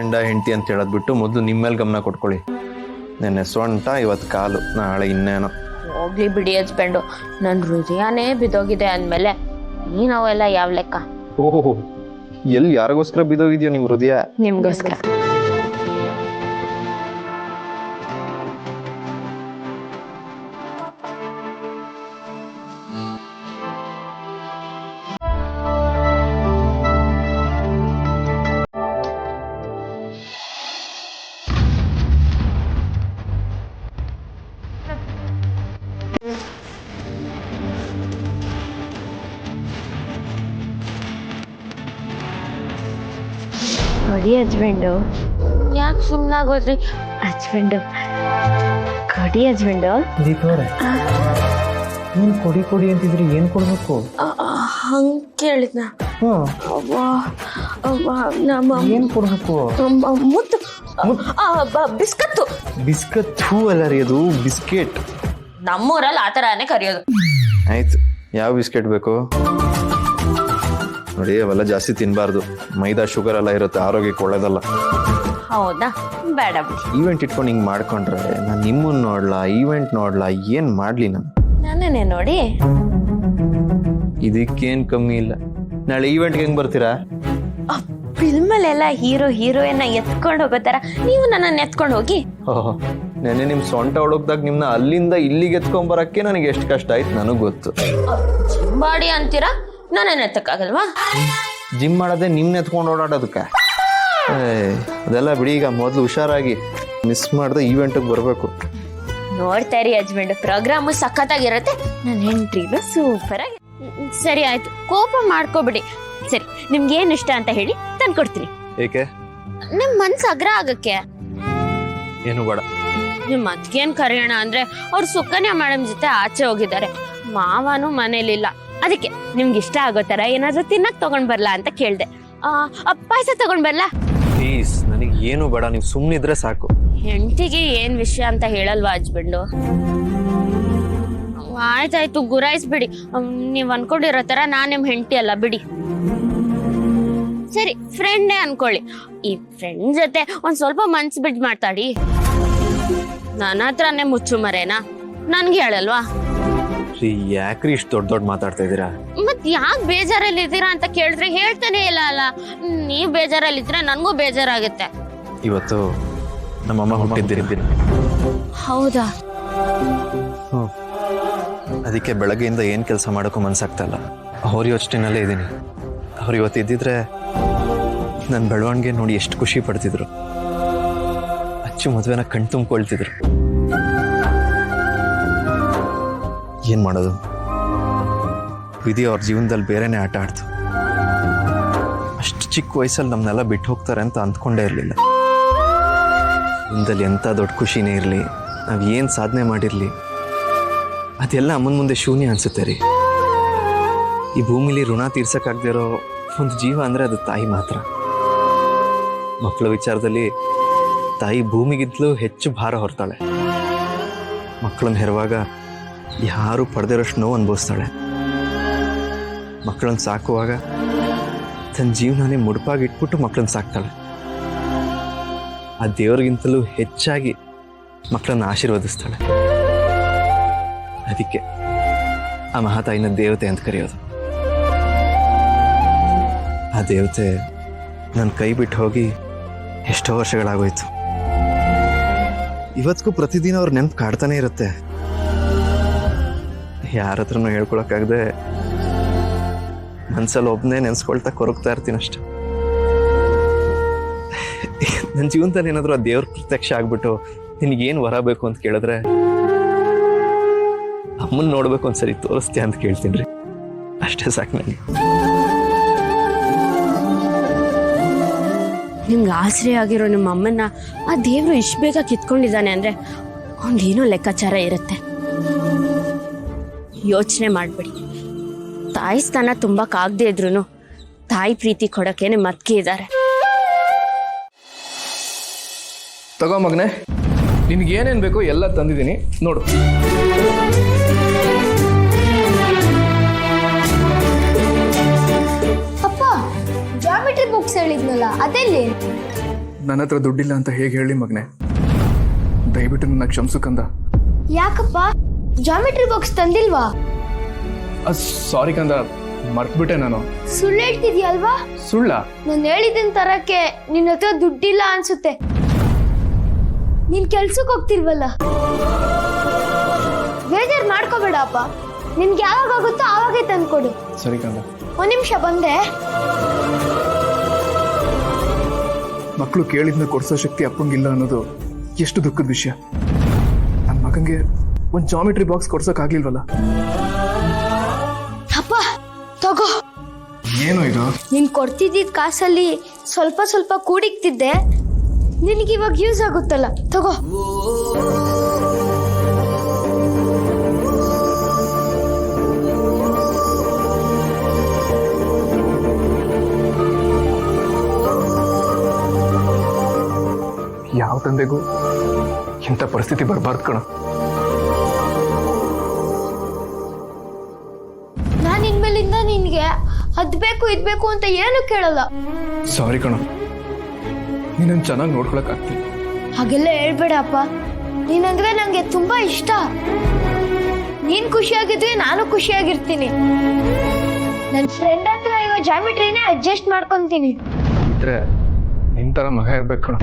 ಗಂಡ ಹೆಂಡತಿ ಅಂತ ಹೇಳೋದು ಬಿಟ್ಟು ಮೊದಲು ನಿಮ್ಮ ಮೇಲೆ ಗಮನ ಕೊಟ್ಕೊಳ್ಳಿ. ನೆನ್ನೆ ಸೊಂಟ, ಇವತ್ತು ಕಾಲು, ನಾಳೆ ಇನ್ನೇನೋ. ಹೋಗ್ಲಿ ಬಿಡಿ ಹಸ್ಬೆಂಡು, ನನ್ನ ಹೃದಯನೇ ಬಿದ್ದೋಗಿದೆ ಅಂದಮೇಲೆ ನೀನವೆಲ್ಲ ಯಾವ ಲೆಕ್ಕ? ಓಹೋ, ಎಲ್ಲಿ ಯಾರಿಗೋಸ್ಕರ ಬಿದ್ದೋಗಿದ್ಯೋ ನಿಮ್ಮ ಹೃದಯ? ನಿಮ್ಗೋಸ್ಕರ. ಕೊಡಿ ಹಸ್ಬೆಂಡು. ಯಾಕೆ ಸುಮ್ಮನಾಗೋದ್ರಿ ಹಸ್ಬೆಂಡು? ಕೊಡಿ ಹಸ್ಬೆಂಡು. ದೀಪವ್ರೆ, ಏನು ಕೊಡಿ ಕೊಡಿ ಅಂತಿದ್ರಿ, ಏನು ಕೊಡ್ಬೇಕು? ಹಂಗೆ ಕೇಳಿದ್ನ. ಏನು ಕೊಡ್ಬೇಕು? ಮುತ್ತು ಬಿಸ್ಕತ್ತು. ಬಿಸ್ಕತ್ ಹೂ ಅಲ್ಲ ರೀ, ಅದು ಬಿಸ್ಕೆಟ್. ನಮ್ಮೂರಲ್ಲಿ ಆ ಥರನೇ ಕರೆಯೋದು. ಆಯ್ತು, ಯಾವ ಬಿಸ್ಕೆಟ್ ಬೇಕು ನೋಡಿ. ಅವೆಲ್ಲ ಜಾಸ್ತಿ ತಿನ್ಬಾರ್ದು, ಮೈದಾ ಶುಗರ್ ಎಲ್ಲ ಇರುತ್ತೆ, ಆರೋಗ್ಯಕ್ಕೆ ಒಳ್ಳೇದಲ್ಲ. ಹೌದಾ? ಬೇಡ ಬಿಡಿ. ಈವೆಂಟ್ ಇಟ್ಕೊಂಡು ಹಿಂಗೆ ಮಾಡ್ಕೊಂಡ್ರೆ ನಾನು ನಿಮ್ಮನ್ನು ನೋಡ್ಲಾ, ಈವೆಂಟ್ ನೋಡ್ಲಾ, ಏನು ಮಾಡಲಿ ನಾನು? ನನ್ನೇ ನೋಡಿ. ಇದಕ್ಕೇನು ಕಮ್ಮಿ ಇಲ್ಲ. ನಾಳೆ ಈವೆಂಟ್ಗೆ ಹೆಂಗೆ ಬರ್ತೀರಾ? ಫಿಲ್ಮಲ್ಲೆಲ್ಲ ಹೀರೋಯಿನ್ನ ಎತ್ಕೊಂಡು ಹೋಗೋತಾರ ನೀವು ನನ್ನನ್ನು ಎತ್ಕೊಂಡು ಹೋಗಿ. ಓಹ್, ನೆನ್ನೆ ನಿಮ್ಮ ಸೊಂಟ ಹೊಡೋಗ್ದಾಗ ನಿಮ್ಮನ್ನ ಅಲ್ಲಿಂದ ಇಲ್ಲಿಗೆ ಎತ್ಕೊಂಬರಕ್ಕೆ ನನಗೆ ಎಷ್ಟು ಕಷ್ಟ ಆಯ್ತು ನನಗೆ ಗೊತ್ತು. ಬಾಡಿ ಅಂತೀರಾ, ನನ್ನನ್ನು ಎತ್ತಕ್ಕಾಗಲ್ವಾ? ಜಿಮ್ ಮಾಡೋದೇ ನಿಮ್ನ ಎತ್ಕೊಂಡು ಓಡಾಡೋದಕ್ಕೆ. ಅದೆಲ್ಲ ಬಿಡಿ, ಈಗ ಮೊದಲು ಹುಷಾರಾಗಿ ಮಿಸ್ ಮಾಡ್ದೆ ಈವೆಂಟಿಗೆ ಬರಬೇಕು. ನೋಡ್ತಾ ಇರಿ ಹಸ್ಬೆಂಡ್, ಪ್ರೋಗ್ರಾಮು ಸಖತ್ತಾಗಿರತ್ತೆ, ನನ್ನ ಎಂಟ್ರಿಗೂ ಸೂಪರ್ ಆಗಿ. ಸರಿ ಆಯ್ತು, ಕೋಪ ಮಾಡ್ಕೋಬಿಡಿ. ಸರಿ, ನಿಮ್ಗೆ ಏನು ಇಷ್ಟ ಅಂತ ಹೇಳಿ ತಂದ್ಕೊಡ್ತೀನಿ. ಏಕೆ? ನಿಮ್ ಮನ್ಸು ಅಗ್ರ ಆಗಕ್ಕೆ. ಏನು ಬೇಡ. ನಿಮ್ ಅದ್ಗೇನ್ ಕರೆಯೋಣ ಅಂದ್ರೆ ಅವ್ರು ಸುಕನ್ಯಾ ಮೇಡಮ್ ಜೊತೆ ಆಚೆ ಹೋಗಿದ್ದಾರೆ, ಮಾವನು ಮನೇಲಿಲ್ಲ. ಅದಕ್ಕೆ ನಿಮ್ಗೆ ಇಷ್ಟ ಆಗೋ ತರ ಏನಾದ್ರೂ ತಿನ್ನಕ್ ತಗೊಂಡ್ ಬರ್ಲಾ ಅಂತ ಕೇಳ್ದೆ. ಪಾಯಸ ತಗೊಂಡ್ ಬರ್ಲಾ? ಪ್ಲೀಸ್, ನನಗೆ ಏನು ಬೇಡ, ನೀವು ಸುಮ್ಮನಿದ್ರೆ ಸಾಕು. ಹೆಂಡತಿಗೆ ಏನ್ ವಿಷಯ ಅಂತ ಹೇಳಲ್ವಾ ಹಸ್ಬೆಂಡು? ಆಯ್ತಾಯ್ತು, ಗುರಾಯಿಸ್ಬಿಡಿ. ನೀವ್ ಅನ್ಕೊಂಡಿರೋ ತರ ನಾನ್ ನಿಮ್ ಹೆಂಡತಿ ಅಲ್ಲ ಬಿಡಿ. ಸರಿ, ಫ್ರೆಂಡೇ ಅನ್ಕೊಳ್ಳಿ. ಈ ಫ್ರೆಂಡ್ ಜೊತೆ ಒಂದ್ ಸ್ವಲ್ಪ ಮನ್ಸ್ ಬಿಡ್ ಮಾತಾಡಿ. ನನ್ನ ಹತ್ರನೇ ಮುಚ್ಚು ಮರೇನಾ? ನನ್ಗೆ ಹೇಳಲ್ವಾ? ಯಾಕ್ರಿ ಇಷ್ಟು ದೊಡ್ಡ ದೊಡ್ಡ ಮಾತಾಡ್ತಾ ಇದ್ದೀರಾ? ಮತ್ ಯಾಕೆ ಬೇಜಾರಲ್ಲಿ ಇದ್ದೀರಾ ಅಂತ ಕೇಳಿದ್ರೆ ಹೇಳ್ತಾನೆ ಇಲ್ಲ ಅಲ್ಲ. ನೀವ್ ಬೇಜಾರಲ್ಲಿ ಇದ್ರೆ ನನ್ಗೂ ಬೇಜಾರಾಗುತ್ತೆ. ಇವತ್ತು ನಮ್ಮಮ್ಮ ಹುಟ್ಟಿದ್ದೀರಿ. ಹೌದಾ? ಅದಕ್ಕೆ ಬೆಳಗ್ಗೆಯಿಂದ ಏನು ಕೆಲಸ ಮಾಡೋಕ್ಕೂ ಮನ್ಸಾಗ್ತಾ ಇಲ್ಲ. ಅವ್ರ ಯೋಚನೆಯಲ್ಲೇ ಇದ್ದೀನಿ. ಅವ್ರು ಇವತ್ತು ಇದ್ದಿದ್ರೆ ನನ್ನ ಬೆಳವಣಿಗೆ ನೋಡಿ ಎಷ್ಟು ಖುಷಿ ಪಡ್ತಿದ್ರು. ಅಚ್ಚು ಮದುವೆನ ಕಣ್ ತುಂಬಿಕೊಳ್ತಿದ್ರು. ಏನು ಮಾಡೋದು, ವಿಧಿ ಅವ್ರ ಜೀವನದಲ್ಲಿ ಬೇರೆನೇ ಆಟ ಆಡ್ತು. ಅಷ್ಟು ಚಿಕ್ಕ ವಯಸ್ಸಲ್ಲಿ ನಮ್ಮನ್ನೆಲ್ಲ ಬಿಟ್ಟು ಹೋಗ್ತಾರೆ ಅಂತ ಅಂದ್ಕೊಂಡೇ ಇರಲಿಲ್ಲ. ಜೀವನದಲ್ಲಿ ಎಂಥ ದೊಡ್ಡ ಖುಷಿನೇ ಇರಲಿ, ನಾವು ಏನು ಸಾಧನೆ ಮಾಡಿರಲಿ, ಅದೆಲ್ಲ ಅಮ್ಮನ ಮುಂದೆ ಶೂನ್ಯ ಅನ್ಸುತ್ತೆ ರೀ. ಈ ಭೂಮಿಲಿ ಋಣ ತೀರ್ಸಕ್ಕಾಗದೇ ಇರೋ ಒಂದು ಜೀವ ಅಂದರೆ ಅದು ತಾಯಿ ಮಾತ್ರ. ಮಕ್ಕಳ ವಿಚಾರದಲ್ಲಿ ತಾಯಿ ಭೂಮಿಗಿಂತಲೂ ಹೆಚ್ಚು ಭಾರ ಹೊರ್ತಾಳೆ. ಮಕ್ಕಳನ್ನ ಹೆರುವಾಗ ಯಾರು ಪಡೆದಿರೋಷ್ಟು ನೋವು ಅನುಭವಿಸ್ತಾಳೆ. ಮಕ್ಕಳನ್ನ ಸಾಕುವಾಗ ತನ್ನ ಜೀವನನೇ ಮುಡುಪಾಗಿಟ್ಬಿಟ್ಟು ಮಕ್ಕಳನ್ನ ಸಾಕ್ತಾಳೆ. ಆ ದೇವ್ರಿಗಿಂತಲೂ ಹೆಚ್ಚಾಗಿ ಮಕ್ಕಳನ್ನ ಆಶೀರ್ವದಿಸ್ತಾಳೆ. ಅದಕ್ಕೆ ಆ ಮಹಾತಾಯಿನ ದೇವತೆ ಅಂತ ಕರೆಯೋದು. ಆ ದೇವತೆ ನನ್ನ ಕೈ ಬಿಟ್ಟು ಹೋಗಿ ಎಷ್ಟೋ ವರ್ಷಗಳಾಗೋಯ್ತು. ಇವತ್ತಿಗೂ ಪ್ರತಿದಿನ ಅವ್ರ ನೆನಪು ಕಾಡ್ತಾನೆ ಇರುತ್ತೆ. ಯಾರ ಹತ್ರನೂ ಹೇಳ್ಕೊಳಕ್ಕಾಗದೆ ಮನ್ಸಲ್ಲಿ ಒಬ್ಬನೇ ನೆನ್ಸ್ಕೊಳ್ತಾ ಕೊರಗ್ತಾ ಇರ್ತೀನಿ ಅಷ್ಟೆ. ನನ್ನ ಜೀವನದಲ್ಲಿ ಏನಾದರೂ ಆ ದೇವ್ರ ಪ್ರತ್ಯಕ್ಷ ಆಗ್ಬಿಟ್ಟು ನಿನಗೇನು ವರ ಬೇಕು ಅಂತ ಕೇಳಿದ್ರೆ ಅಮ್ಮನ್ ನೋಡ್ಬೇಕು ಒಂದ್ಸರಿ ತೋರಿಸ್ತೀಯ ಅಂತ ಕೇಳ್ತೀನಿ ರೀ. ಅಷ್ಟೇ ಸಾಕು ನನಗೆ. ನಿಮ್ಗೆ ಆಶ್ರಯ ಆಗಿರೋ ನಿಮ್ಮ ಅಮ್ಮನ್ನ ಆ ದೇವ್ರು ಇಷ್ಟು ಬೇಗ ಕಿತ್ಕೊಂಡಿದ್ದಾನೆ ಅಂದ್ರೆ ಒಂದೇನೋ ಲೆಕ್ಕಾಚಾರ ಇರುತ್ತೆ. ಯೋಚನೆ ಮಾಡ್ಬೇಡಿ. ತಾಯಿ ಸ್ಥಾನ ತುಂಬಕ್ಕಾಗದೇ ಇದ್ರು ತಾಯಿ ಪ್ರೀತಿ ಕೊಡಕ್ಕೆ ನಿಮ್ಮ ಅತ್ತಿಗೆ ಇದ್ದಾರೆ. ತಗೋ ಮಗನೆ, ನಿನ್ಗೆ ಏನೇನು ಬೇಕೋ ಎಲ್ಲ ತಂದಿದ್ದೀನಿ ನೋಡು. ಅಪ್ಪ, ಜಾಮಿಟ್ರಿ ಬುಕ್ಸ್ ಹೇಳಿದ್ನಲ್ಲ ಅದೆಲ್ಲಿ? ನನ್ನ ಹತ್ರ ದುಡ್ಡಿಲ್ಲ ಅಂತ ಹೇಗೆ ಹೇಳಿ ಮಗನೆ, ದಯವಿಟ್ಟು ನನ್ನ ಕ್ಷಮಿಸು ಕಂದ. ಯಾಕಪ್ಪ ಜಾಮಿಟ್ರಿ ಬಾಕ್ಸ್ ತಂದಿಲ್ವಾ? ಸಾರಿ ಕಂದ, ಮರ್ತ್ಬಿಟ್ಟೆ ನಾನು. ಸುಳ್ಳು ಹೇಳ್ತಿದ್ಯಲ್ವಾ? ಸುಳ್ಳ? ನಾನು ಹೇಳಿದ್ದನ್ ತರಕ್ಕೆ ನಿನ್ನ ಹತ್ರ ದುಡ್ಡಿಲ್ಲ ಅನ್ಸುತ್ತೆ. ನೀನ್ ಕೆಲ್ಸಕ್ಕೆ ಹೋಗ್ತಿಲ್ವಲ್ಲ, ಬೇಜಾರ್ ಮಾಡ್ಕೋಬೇಡ ಅಪ್ಪ. ನಿನ್ಗೆ ಯಾವಾಗ ಆಗುತ್ತೋ ಆವಾಗೇ ತಂದ್ಕೊಡು. ಸರಿ ಕಂದ. ಒಂದ್ ನಿಮಿಷ ಬಂದೆ. ಮಕ್ಕಳು ಕೇಳಿದ್ನ ಕೊಡ್ಸೋ ಶಕ್ತಿ ಅಪ್ಪಂಗಿಲ್ಲ ಅನ್ನೋದು ಎಷ್ಟು ದುಃಖದ ವಿಷಯ. ನನ್ನ ಮಗಂಗೆ ಒಂದು ಜಾಮಿಟ್ರಿ ಬಾಕ್ಸ್ ಕೊಡ್ಸೋಕ್ಕಾಗ್ಲಿಲ್ವಲ್ಲ. ಅಪ್ಪ ತಗೋ. ಏನು ಇದು? ನೀನ್ ಕೊಡ್ತಿದ್ದಿದ್ ಕಾಸಲ್ಲಿ ಸ್ವಲ್ಪ ಸ್ವಲ್ಪ ಕೂಡಿಕ್ತಿದ್ದೆ, ನಿನಗೆ ಇವಾಗ ಯೂಸ್ ಆಗುತ್ತಲ್ಲ, ತಗೋ. ಯಾವ ತಂದೆಗೂ ಇಂಥ ಪರಿಸ್ಥಿತಿ ಬರಬಾರ್ದು ಕಣ. ನಾನು ಇನ್ಮೇಲಿಂದ ನಿನ್ಗೆ ಅದ್ ಬೇಕು ಇದ್ ಬೇಕು ಅಂತ ಏನು ಕೇಳಲ್ಲ. ಸಾರಿ ಕಣ, ನೀನನ್ನು ಚೆನ್ನಾಗಿ ನೋಡ್ಕೊಳಕ್ ಆಗ್ತೀನಿ. ಹಾಗೆಲ್ಲ ಹೇಳ್ಬೇಡ ಅಪ್ಪ. ನೀನಂದ್ರೆ ನಂಗೆ ತುಂಬಾ ಇಷ್ಟ. ನೀನ್ ಖುಷಿಯಾಗಿದ್ರೆ ನಾನು ಖುಷಿಯಾಗಿರ್ತೀನಿ. ನನ್ನ ಫ್ರೆಂಡ್ ಹತ್ರ ಇರೋ ಜಾಮಿಟ್ರಿನೇ ಅಡ್ಜಸ್ಟ್ ಮಾಡ್ಕೊಂತೀನಿ. ಇದ್ರೆ ನಿನ್ ತರ ಮಗ ಇರ್ಬೇಕು ಕಣ.